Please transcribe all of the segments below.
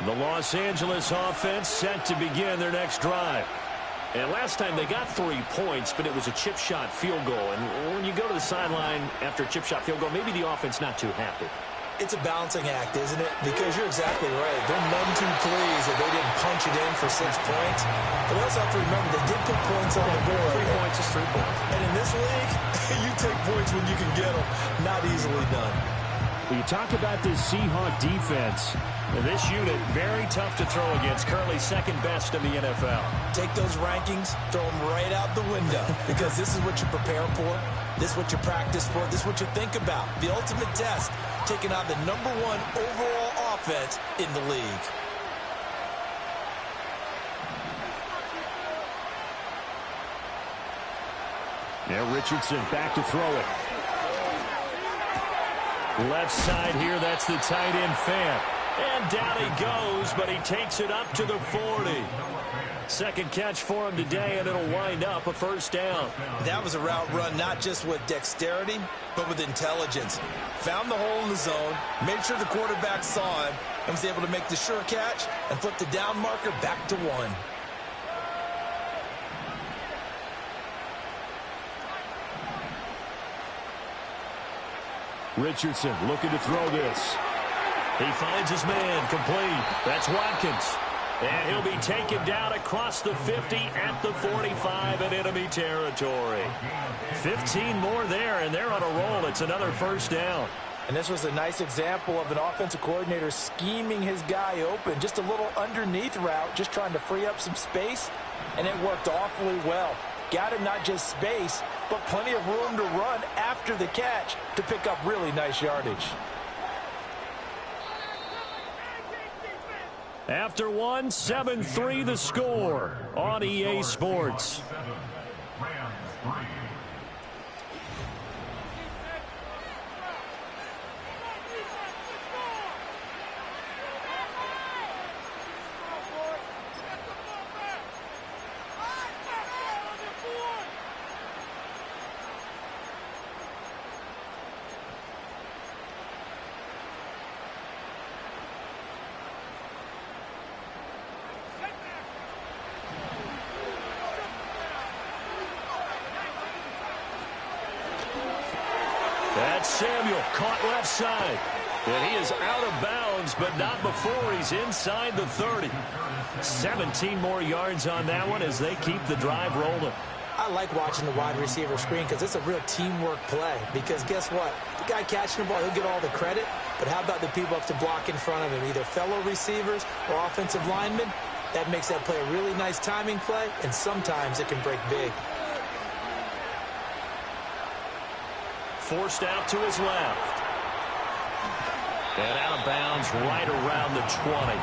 The Los Angeles offense set to begin their next drive. And last time they got 3 points, but it was a chip shot field goal. And when you go to the sideline after a chip shot field goal, maybe the offense not too happy. It's a balancing act, isn't it? Because you're exactly right. They're none too pleased that they didn't punch it in for 6 points. But we also have to remember they did put points on the board. 3 points is 3 points. And in this league, you take points when you can get them. Not easily done. When you talk about this Seahawk defense, this unit very tough to throw against. Currently second best in the NFL. Take those rankings, throw them right out the window. Because this is what you prepare for. This is what you practice for. This is what you think about. The ultimate test. Taking out the #1 overall offense in the league. Now Richardson back to throw it. Left side here, that's the tight end fan. And down he goes, but he takes it up to the 40. Second catch for him today, and it'll wind up a first down. That was a route run not just with dexterity, but with intelligence. Found the hole in the zone, made sure the quarterback saw him, and was able to make the sure catch and flip the down marker back to 1. Richardson looking to throw this. He finds his man complete. That's Watkins. And he'll be taken down across the 50 at the 45 in enemy territory. 15 more there, and they're on a roll. It's another first down. And this was a nice example of an offensive coordinator scheming his guy open. Just a little underneath route, just trying to free up some space, and it worked awfully well. Got him not just space, but plenty of room to run after the catch to pick up really nice yardage. After 1, 7-3 the score on EA Sports. That's Samuel, caught left side. And he is out of bounds, but not before he's inside the 30. 17 more yards on that one as they keep the drive rolling. I like watching the wide receiver screen because it's a real teamwork play. Because guess what? The guy catching the ball, he'll get all the credit. But how about the people up to block in front of him, either fellow receivers or offensive linemen? That makes that play a really nice timing play, and sometimes it can break big. Forced out to his left. And out of bounds right around the 20.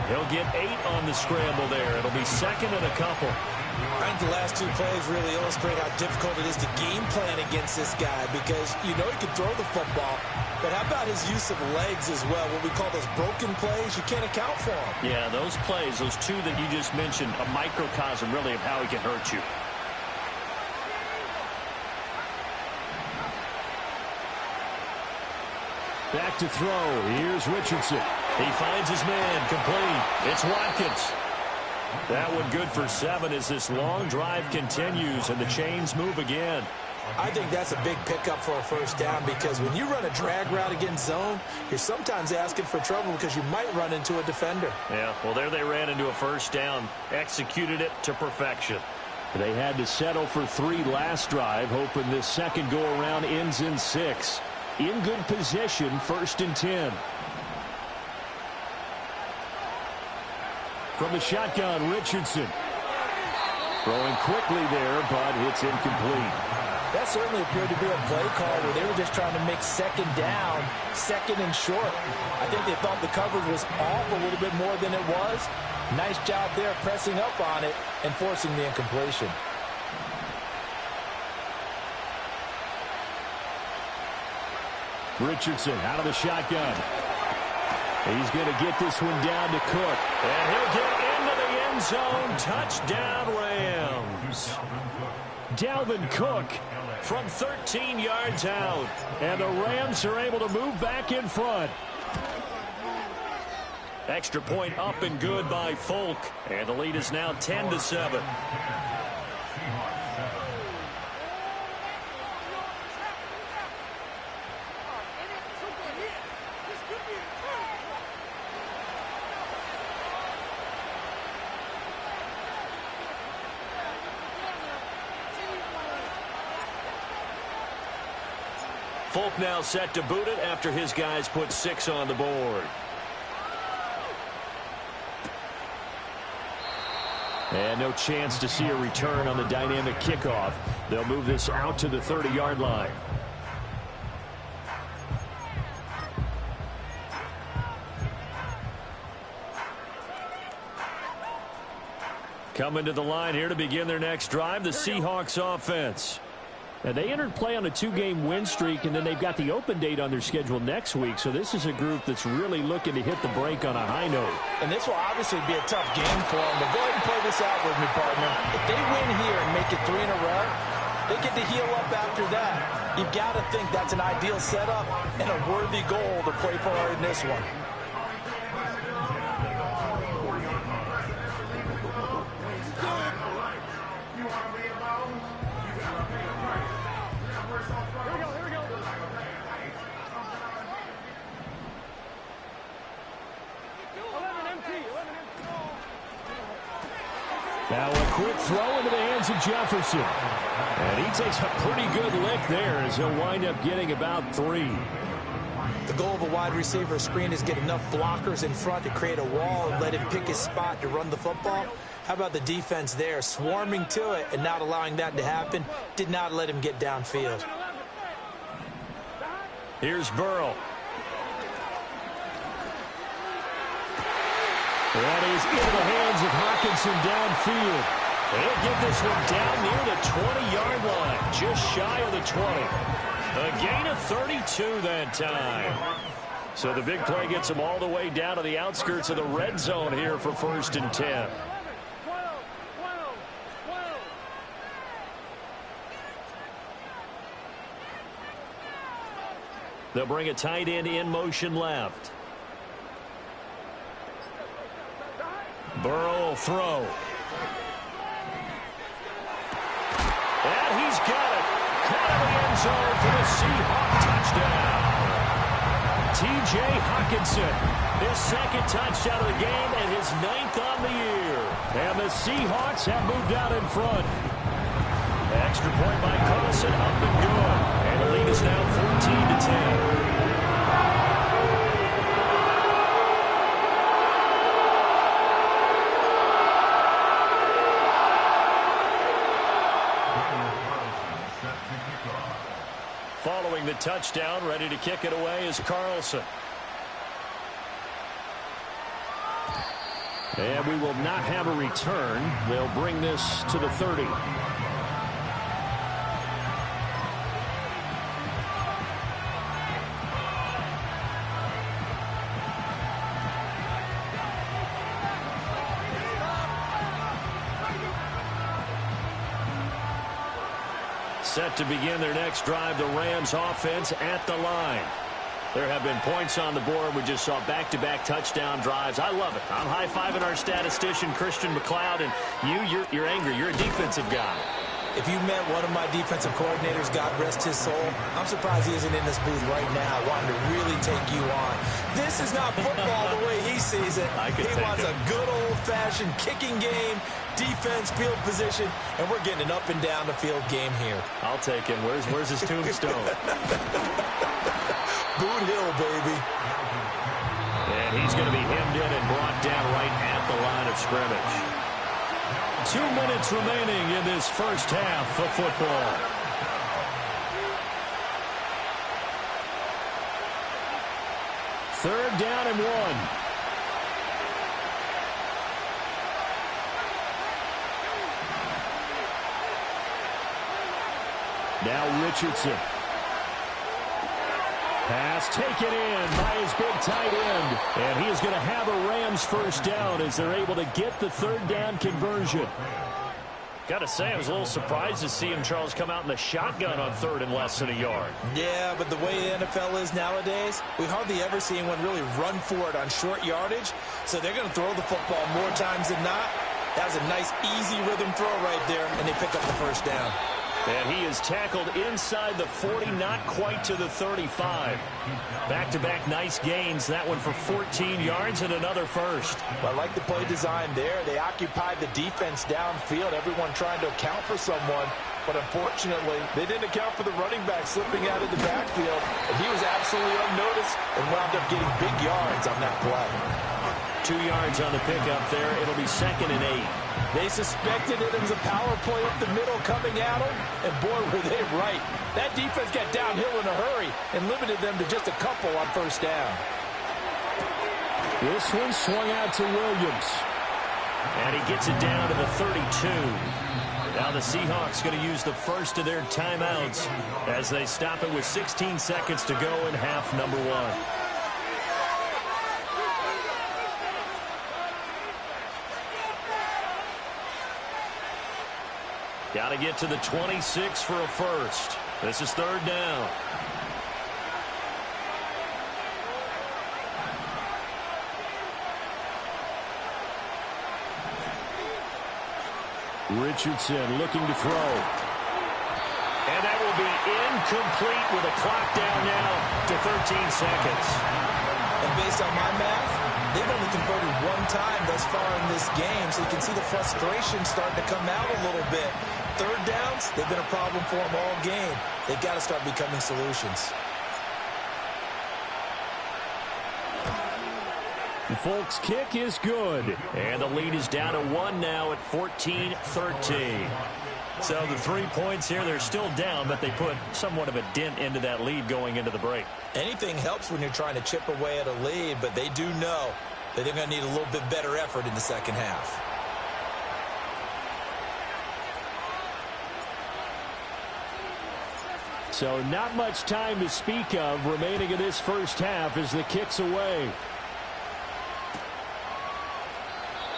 He'll get 8 on the scramble there. It'll be second and a couple. I think the last 2 plays really illustrate how difficult it is to game plan against this guy because you know he can throw the football, but how about his use of legs as well? What we call those broken plays, you can't account for them. Yeah, those plays, those 2 that you just mentioned, a microcosm really of how he can hurt you. Back to throw. Here's Richardson. He finds his man complete. It's Watkins. That one good for 7 as this long drive continues and the chains move again. I think that's a big pickup for a first down because when you run a drag route against zone, you're sometimes asking for trouble because you might run into a defender. Yeah, well, there they ran into a first down, executed it to perfection. They had to settle for 3 last drive, hoping this second go-around ends in 6. In good position, 1st and 10. From the shotgun, Richardson. Throwing quickly there, but it's incomplete. That certainly appeared to be a play call where they were just trying to make second down, second and short. I think they thought the coverage was off a little bit more than it was. Nice job there pressing up on it and forcing the incompletion. Richardson out of the shotgun. He's going to get this one down to Cook. And he'll get into the end zone. Touchdown, Rams. Dalvin Cook from 13 yards out. And the Rams are able to move back in front. Extra point up and good by Folk. And the lead is now 10-7. Folk now set to boot it after his guys put 6 on the board. And no chance to see a return on the dynamic kickoff. They'll move this out to the 30-yard line. Coming to the line here to begin their next drive, the Seahawks offense. Now, they entered play on a 2-game win streak, and then they've got the open date on their schedule next week. So this is a group that's really looking to hit the break on a high note. And this will obviously be a tough game for them. But go ahead and play this out with me, partner. If they win here and make it 3 in a row, they get to heal up after that. You've got to think that's an ideal setup and a worthy goal to play for in this one. Now a quick throw into the hands of Jefferson. And he takes a pretty good lick there as he'll wind up getting about 3. The goal of a wide receiver screen is get enough blockers in front to create a wall and let him pick his spot to run the football. How about the defense there, swarming to it and not allowing that to happen? Did not let him get downfield. Here's Burrow. That is into the hands of Hockenson downfield. They'll get this one down near the 20-yard line, just shy of the 20. A gain of 32 that time. So the big play gets them all the way down to the outskirts of the red zone here for 1st and 10. They'll bring a tight end in motion left. Burrow will throw. And he's got it. Caught in the end zone for the Seahawk touchdown. T.J. Hockenson, his 2nd touchdown of the game and his 9th on the year. And the Seahawks have moved out in front. Extra point by Carlson, up and good. And the lead is now 14-10. Following the touchdown, ready to kick it away is Carlson. And we will not have a return. They'll bring this to the 30. Set to begin their next drive, the Rams offense at the line. There have been points on the board. We just saw back-to-back touchdown drives. I love it. I'm high-fiving our statistician, Christian McLeod, and you're angry. You're a defensive guy. If you met one of my defensive coordinators, God rest his soul, I'm surprised he isn't in this booth right now wanting to really take you on. This is not football the way he sees it. He wants a good old-fashioned kicking game, defense, field position, and we're getting an up-and-down-the-field game here. I'll take him. Where's his tombstone? Boot Hill, baby. And he's going to be hemmed in and brought down right at the line of scrimmage. 2 minutes remaining in this first half of football. Third down and 1. Now Richardson. Pass taken in by his big tight end. And he is going to have a Rams first down as they're able to get the third down conversion. Got to say, I was a little surprised to see him, Charles, come out in the shotgun on 3rd and less than a yard. Yeah, but the way the NFL is nowadays, we hardly ever see anyone really run for it on short yardage. So they're going to throw the football more times than not. That was a nice, easy rhythm throw right there, and they pick up the first down. And he is tackled inside the 40, not quite to the 35. Back-to-back nice gains. That one for 14 yards and another first. Well, I like the play design there. They occupied the defense downfield, everyone trying to account for someone. But unfortunately, they didn't account for the running back slipping out of the backfield. And he was absolutely unnoticed and wound up getting big yards on that play. 2 yards on the pickup there. It'll be 2nd and 8. They suspected it was a power play up the middle coming at them, and boy, were they right. That defense got downhill in a hurry and limited them to just a couple on first down. This one swung out to Williams. And he gets it down to the 32. Now the Seahawks going to use the first of their timeouts as they stop it with 16 seconds to go in half number 1. Got to get to the 26 for a first. This is 3rd down. Richardson looking to throw. And that will be incomplete with a clock down now to 13 seconds. And based on my math, they've only converted one time thus far in this game, so you can see the frustration starting to come out a little bit. 3rd downs, they've been a problem for them all game. They've got to start becoming solutions. The Folks kick is good. And the lead is down to 1 now at 14-13. So the 3 points here, they're still down, but they put somewhat of a dent into that lead going into the break. Anything helps when you're trying to chip away at a lead, but they do know that they're going to need a little bit better effort in the second half. So not much time to speak of remaining in this first half as the kick's away.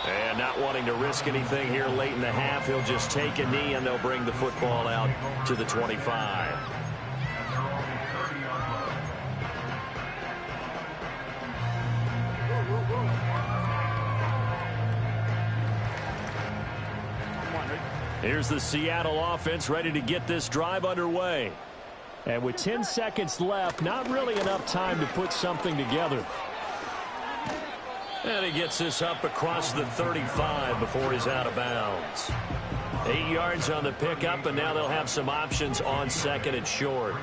And not wanting to risk anything here late in the half, he'll just take a knee and they'll bring the football out to the 25. Here's the Seattle offense ready to get this drive underway. And with 10 seconds left, not really enough time to put something together. And he gets this up across the 35 before he's out of bounds. 8 yards on the pickup, and now they'll have some options on 2nd and short.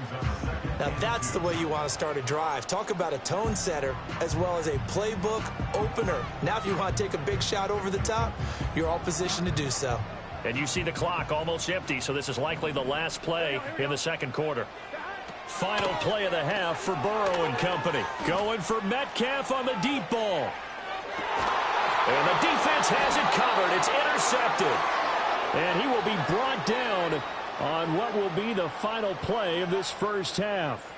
Now that's the way you want to start a drive. Talk about a tone setter as well as a playbook opener. Now if you want to take a big shot over the top, you're all positioned to do so. And you see the clock almost empty, so this is likely the last play in the second quarter. Final play of the half for Burrow and company. Going for Metcalf on the deep ball. And the defense has it covered. It's intercepted. And he will be brought down on what will be the final play of this first half.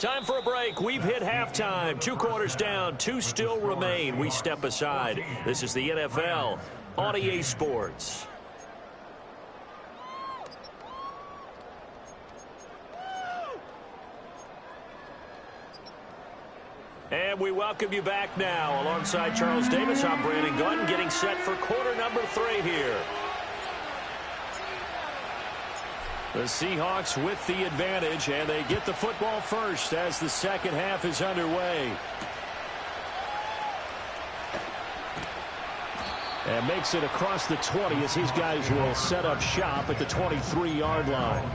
Time for a break. We've hit halftime. 2 quarters down. 2 still remain. We step aside. This is the NFL on EA Sports. And we welcome you back now. Alongside Charles Davis, I'm Brandon Gunn, getting set for quarter number 3 here. The Seahawks with the advantage, and they get the football first as the second half is underway. And makes it across the 20 as these guys will set up shop at the 23-yard line.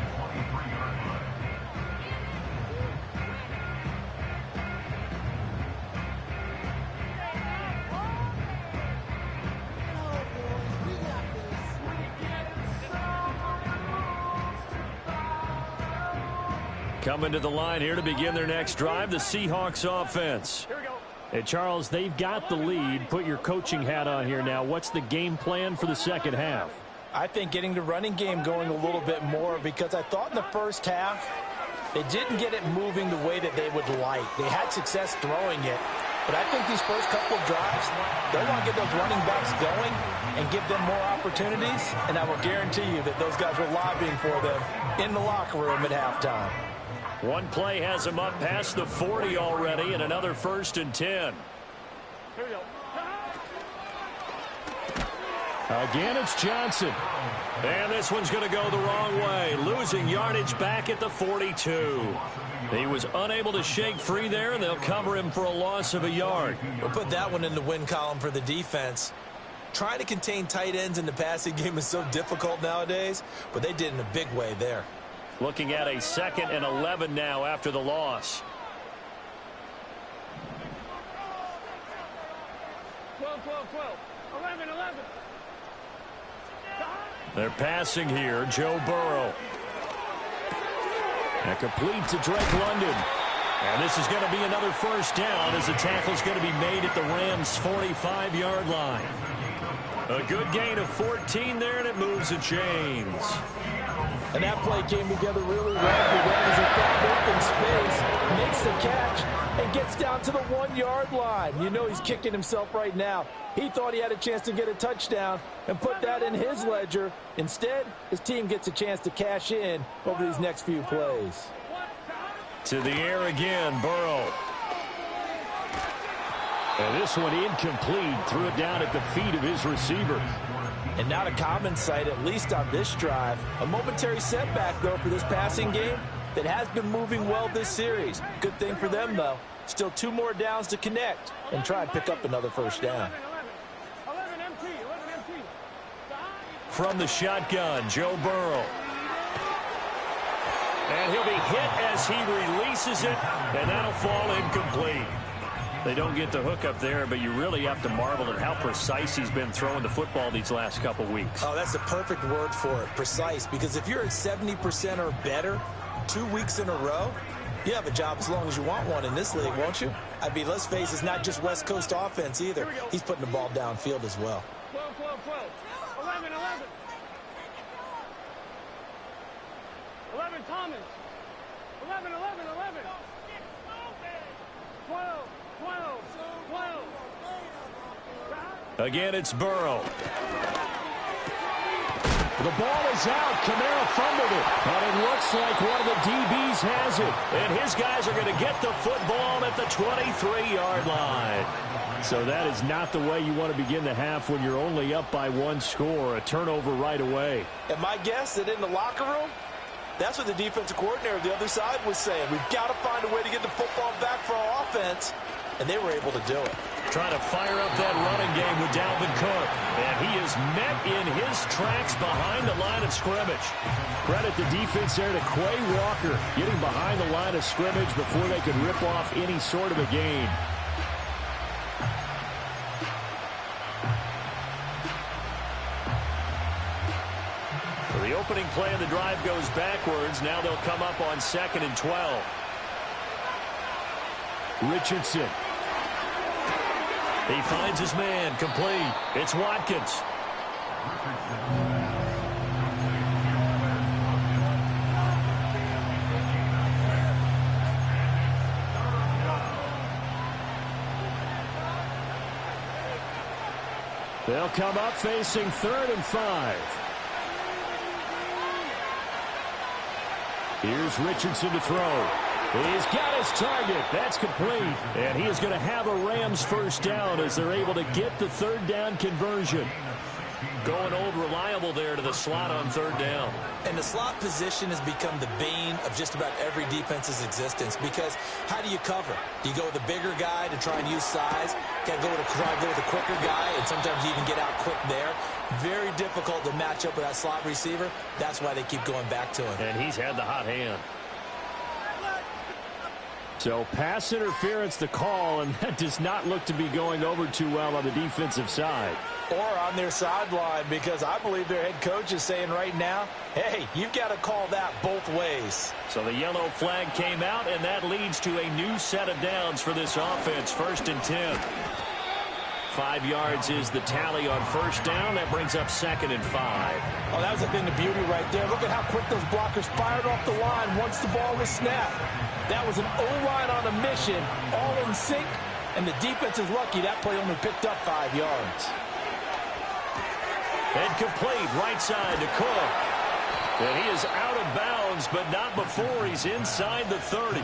Coming to the line here to begin their next drive, the Seahawks offense. Here we go. And Charles, they've got the lead. Put your coaching hat on here now. What's the game plan for the second half? I think getting the running game going a little bit more, because I thought in the first half they didn't get it moving the way that they would like. They had success throwing it, But I think these first couple of drives, they'll want to get those running backs going and give them more opportunities. And I will guarantee you that those guys were lobbying for them in the locker room at halftime. One play has him up past the 40 already, and another 1st and 10. Here we go. Again, it's Johnson. And this one's going to go the wrong way, losing yardage back at the 42. He was unable to shake free there, and they'll cover him for a loss of a yard. We'll put that one in the win column for the defense. Trying to contain tight ends in the passing game is so difficult nowadays, but they did in a big way there. Looking at a 2nd and 11 now after the loss. 12, 11, 11. They're passing here, Joe Burrow. And complete to Drake London. And this is going to be another 1st down as the tackle's going to be made at the Rams' 45-yard line. A good gain of 14 there, and it moves the chains. And that play came together really well for them as he found open space, makes the catch, and gets down to the 1-yard line. You know he's kicking himself right now. He thought he had a chance to get a touchdown and put that in his ledger. Instead, his team gets a chance to cash in over these next few plays. To the air again, Burrow. And this one incomplete. Threw it down at the feet of his receiver. And not a common sight, at least on this drive. A momentary setback, though, for this passing game that has been moving well this series. Good thing for them, though. Still 2 more downs to connect and try and pick up another 1st down. 11 MT. From the shotgun, Joe Burrow. And he'll be hit as he releases it, and that'll fall incomplete. They don't get the hook up there, but you really have to marvel at how precise he's been throwing the football these last couple weeks. Oh, that's the perfect word for it, precise, because if you're at 70% or better 2 weeks in a row, you have a job as long as you want one in this league, won't you? I mean, let's face it, it's not just West Coast offense either. He's putting the ball downfield as well. 12, 11, 11. 11 Thomas. 11, 11, 11. 12. Again, it's Burrow. The ball is out. Kamara fumbled it. And it looks like one of the DBs has it. And his guys are going to get the football at the 23-yard line. So that is not the way you want to begin the half when you're only up by 1 score. A turnover right away. And my guess that in the locker room, that's what the defensive coordinator of the other side was saying. We've got to find a way to get the football back for our offense. And they were able to do it. Trying to fire up that running game with Dalvin Cook. And he is met in his tracks behind the line of scrimmage. Credit the defense there to Quay Walker, getting behind the line of scrimmage before they could rip off any sort of a gain. So the opening play of the drive goes backwards. Now they'll come up on 2nd and 12. Richardson. He finds his man, complete. It's Watkins. They'll come up facing 3rd and 5. Here's Richardson to throw. He's got his target. That's complete. And he is going to have a Rams 1st down as they're able to get the 3rd down conversion. Going old reliable there to the slot on 3rd down. And the slot position has become the bane of just about every defense's existence, because how do you cover? Do you go with a bigger guy to try and use size? Got to try to go with a quicker guy, and sometimes you even get out quick there. Very difficult to match up with that slot receiver. That's why they keep going back to him. And he's had the hot hand. So pass interference the call, and that does not look to be going over too well on the defensive side. Or on their sideline, because I believe their head coach is saying right now, hey, you've got to call that both ways. So the yellow flag came out, and that leads to a new set of downs for this offense. 1st and 10. 5 yards is the tally on 1st down. That brings up 2nd and 5. Oh, that was a thing of beauty right there. Look at how quick those blockers fired off the line once the ball was snapped. That was an O-line on a mission, all in sync, And the defense is lucky that play only picked up 5 yards. And complete right side to Cook. And he is out of bounds, but not before he's inside the 30.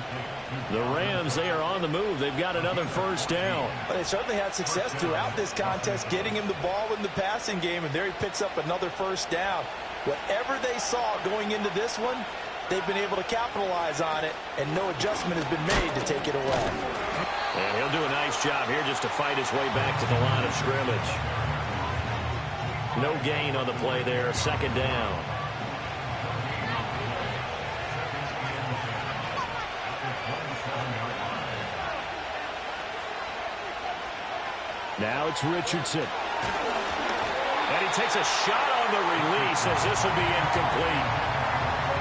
The Rams, they are on the move. They've got another first down. Well, they certainly had success throughout this contest, getting him the ball in the passing game, and there he picks up another first down. Whatever they saw going into this one, they've been able to capitalize on it, and no adjustment has been made to take it away. And he'll do a nice job here just to fight his way back to the line of scrimmage. No gain on the play there, second down. Now it's Richardson. And he takes a shot on the release as this will be incomplete.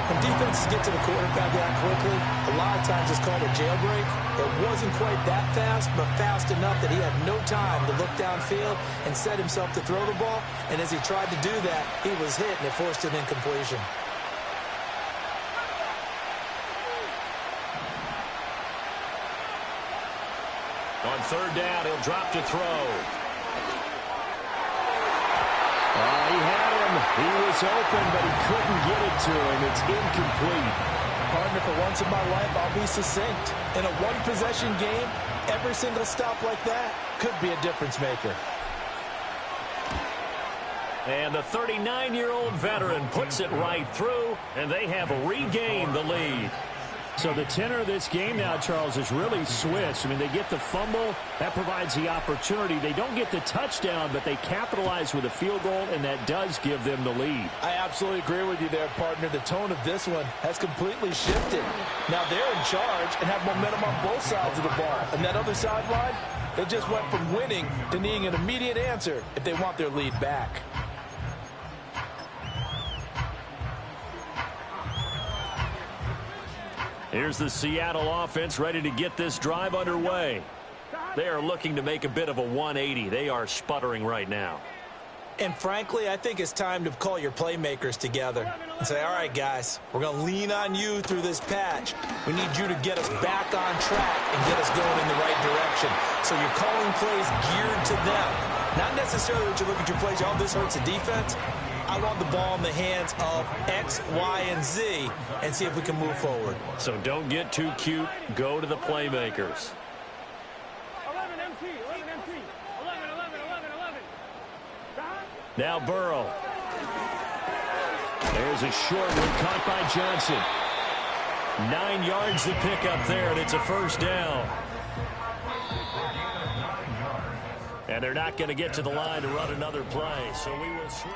When defenses get to the quarterback that quickly, a lot of times it's called a jailbreak. It wasn't quite that fast, but fast enough that he had no time to look downfield and set himself to throw the ball. And as he tried to do that, he was hit, and it forced an incompletion. On third down, he'll drop to throw. He had him. He was open, but he couldn't get it to him. It's incomplete. Partner, for once in my life, I'll be succinct. In a one-possession game, every single stop like that could be a difference maker. And the 39-year-old veteran puts it right through, and they have regained the lead. So the tenor of this game now, Charles, is really switched. I mean, they get the fumble. That provides the opportunity. They don't get the touchdown, but they capitalize with a field goal, and that does give them the lead. I absolutely agree with you there, partner. The tone of this one has completely shifted. Now they're in charge and have momentum on both sides of the ball. And that other sideline, they just went from winning to needing an immediate answer if they want their lead back. Here's the Seattle offense ready to get this drive underway. They are looking to make a bit of a 180. They are sputtering right now. And frankly, I think it's time to call your playmakers together and say, all right, guys, we're going to lean on you through this patch. We need you to get us back on track and get us going in the right direction. So you're calling plays geared to them. Not necessarily that you look at your plays, oh, this hurts the defense. I want the ball in the hands of X, Y, and Z and see if we can move forward. So don't get too cute. Go to the playmakers. 11 MT, 11 MT, 11, 11, 11, 11. Now Burrow. There's a short one caught by Johnson. 9 yards to pick up there, and it's a first down. And they're not going to get to the line to run another play, so we will switch.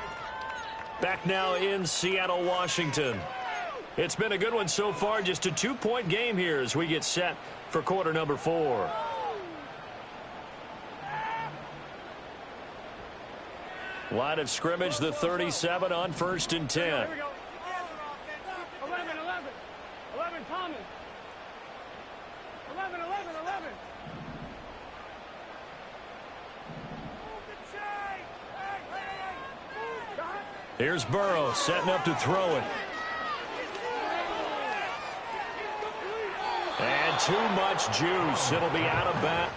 Back now in Seattle, Washington. It's been a good one so far. Just a 2-point game here as we get set for quarter number 4. Line of scrimmage, the 37 on 1st and 10. Here we go. 11, 11. 11 Thomas. 11, 11, 11. Here's Burrow setting up to throw it. And too much juice. It'll be out of bounds.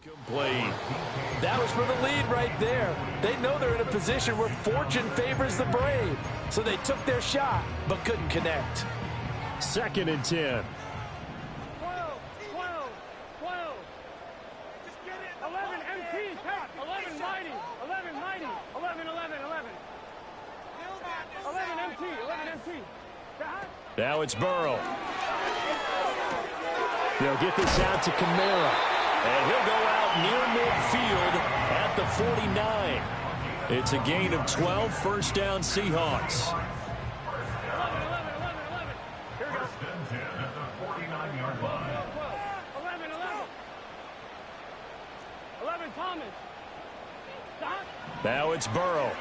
Complete. That was for the lead right there. They know they're in a position where fortune favors the brave. So they took their shot, but couldn't connect. 2nd and 10. 12, 12, 12. Just get it. 11 MT, pack. 11 mighty. 11 mighty. 11, 11, 11. 11 MT, 11 MT. Now it's Burrow. They'll get this out to Kamara. And he'll go out near midfield at the 49. It's a gain of 12, first down Seahawks. 11, 11, 11, 11. Here we go. 1st and 10 at the 49-yard line. 11, Thomas. Stop. Now it's Burrow.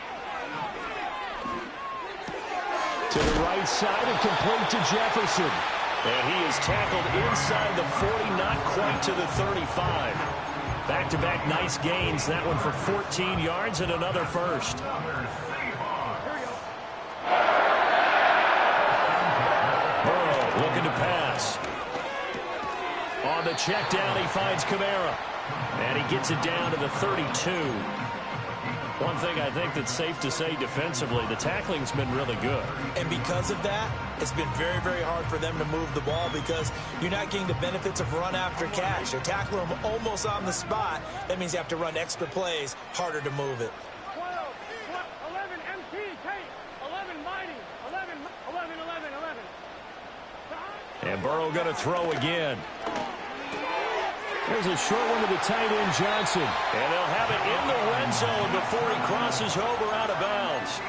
To the right side and complete to Jefferson. And he is tackled inside the 40, not quite to the 35. Back-to-back nice gains. That one for 14 yards and another first. Burrow looking to pass. On the check down, he finds Kamara. And he gets it down to the 32. One thing I think that's safe to say defensively, the tackling's been really good. And because of that, it's been very, very hard for them to move the ball because you're not getting the benefits of run after catch. You're tackling them almost on the spot. That means you have to run extra plays, harder to move it. 12, 11, MT, Tate. 11, Mighty. 11, 11, 11, 11. Stop. And Burrow going to throw again. There's a short one to the tight end, Johnson. And they'll have it in the red zone before he crosses over out of bounds.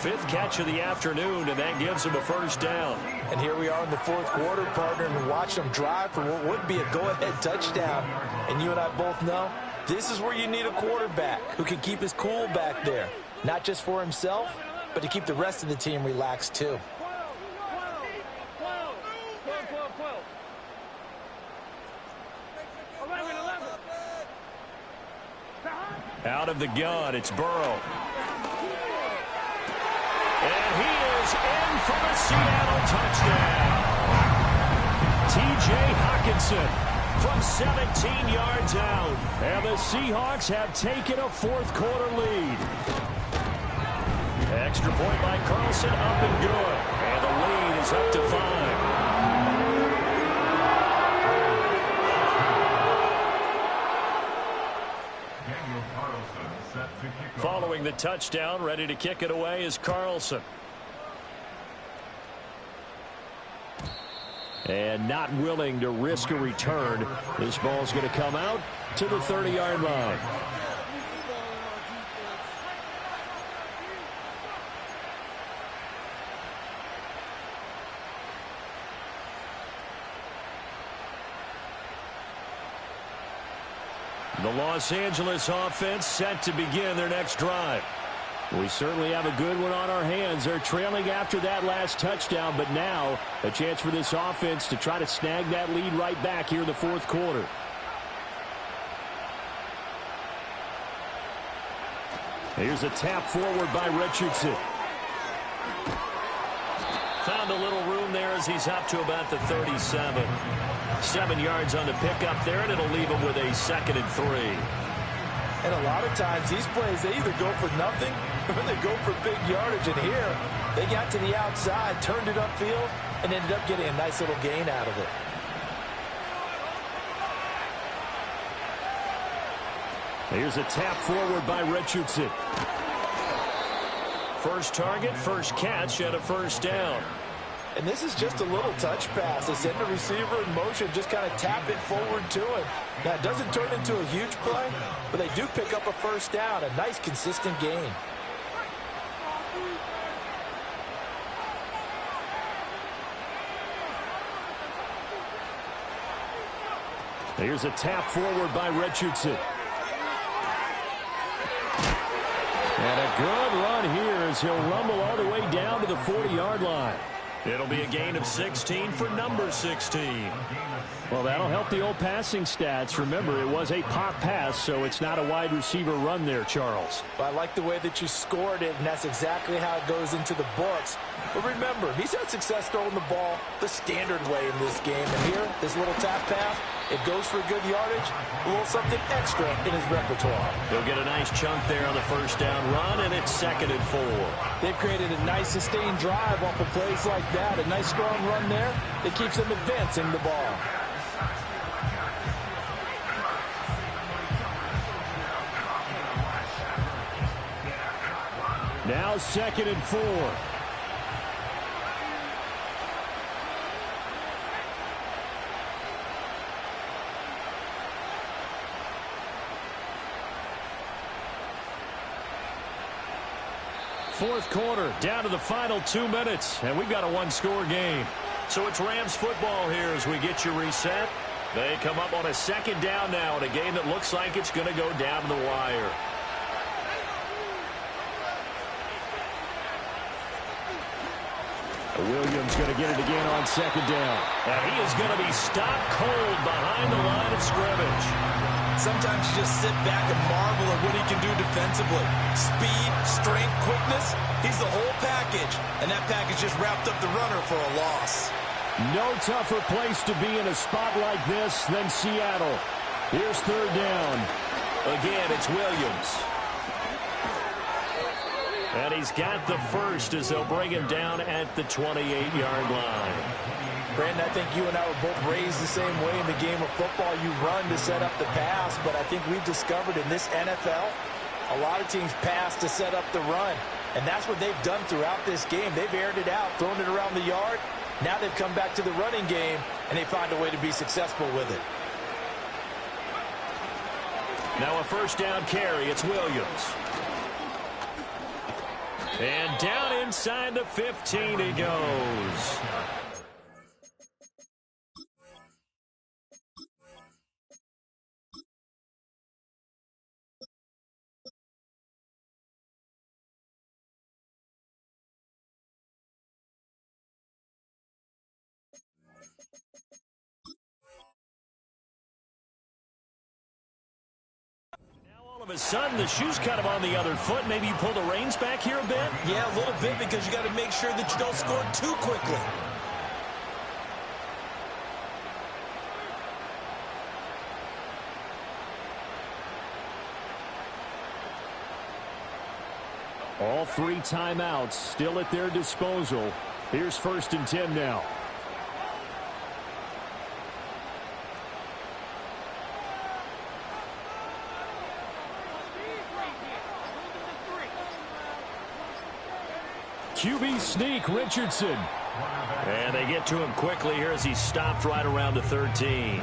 Fifth catch of the afternoon, and that gives him a first down. And here we are in the fourth quarter, partner, and watch them drive for what would be a go-ahead touchdown. And you and I both know this is where you need a quarterback who can keep his cool back there. Not just for himself, but to keep the rest of the team relaxed, too. 11, 11. Out of the gun, it's Burrow. And he is in for the Seattle touchdown. T.J. Hockenson from 17 yards out. And the Seahawks have taken a fourth quarter lead. Extra point by Carlson, up and good. And the lead is up to 5. Following the touchdown, ready to kick it away is Carlson. And not willing to risk a return. This ball's going to come out to the 30-yard line. The Los Angeles offense set to begin their next drive. We certainly have a good one on our hands. They're trailing after that last touchdown, but now a chance for this offense to try to snag that lead right back here in the fourth quarter. Here's a tap forward by Richardson. Found a little room there as he's up to about the 37. 7 yards on the pickup there, and it'll leave him with a 2nd and 3. And a lot of times these plays, they either go for nothing or they go for big yardage. And here, they got to the outside, turned it upfield, and ended up getting a nice little gain out of it. Here's a tap forward by Richardson. First target, first catch, and a first down. And this is just a little touch pass. They send the receiver in motion, just kind of tap it forward to him. Now, it doesn't turn into a huge play, but they do pick up a first down, a nice, consistent gain. Here's a tap forward by Richardson. And a good run here as he'll rumble all the way down to the 40-yard line. It'll be a gain of 16 for number 16. Well, that'll help the old passing stats. Remember, it was a pop pass, so it's not a wide receiver run there, Charles. Well, I like the way that you scored it, and that's exactly how it goes into the books. But remember, he's had success throwing the ball the standard way in this game. And here, this little tap pass, it goes for good yardage, a little something extra in his repertoire. He'll get a nice chunk there on the first down run, and it's 2nd and 4. They've created a nice sustained drive off of plays like that. A nice strong run there that keeps them advancing the ball. Now 2nd and 4. Fourth quarter, down to the final 2 minutes, and we've got a one-score game. So it's Rams football here as we get you reset. They come up on a second down now in a game that looks like it's going to go down to the wire. Williams going to get it again on second down. And he is going to be stopped cold behind the line of scrimmage. Sometimes you just sit back and marvel at what he can do defensively. Speed, strength, quickness, he's the whole package. And that package just wrapped up the runner for a loss. No tougher place to be in a spot like this than Seattle. Here's third down. Again, it's Williams. And he's got the first as they'll bring him down at the 28-yard line. Brandon, I think you and I were both raised the same way in the game of football. You run to set up the pass, but I think we've discovered in this NFL, a lot of teams pass to set up the run. And that's what they've done throughout this game. They've aired it out, thrown it around the yard. Now they've come back to the running game, and they find a way to be successful with it. Now a first down carry. It's Williams. And down inside the 15 he goes. All of a sudden, the shoe's kind of on the other foot. Maybe you pull the reins back here a bit? Yeah, a little bit, because you got to make sure that you don't score too quickly. All three timeouts still at their disposal. Here's first and 10 now. QB sneak, Richardson. And they get to him quickly here as he stopped right around the 13.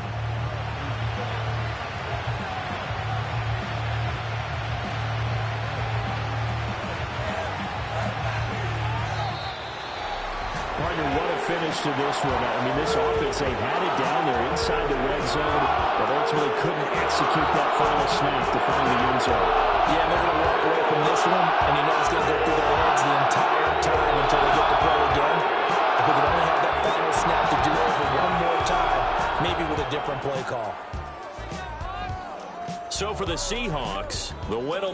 Partner, what a finish to this one. I mean, this offense, they had it down there inside the red zone, but ultimately couldn't execute that final snap to find the end zone. Yeah, they're going to walk away from this one, and you know it's going to go through their heads the entire time until they get to play again. If we could only have that final snap to do it for one more time, maybe with a different play call. So for the Seahawks, the win will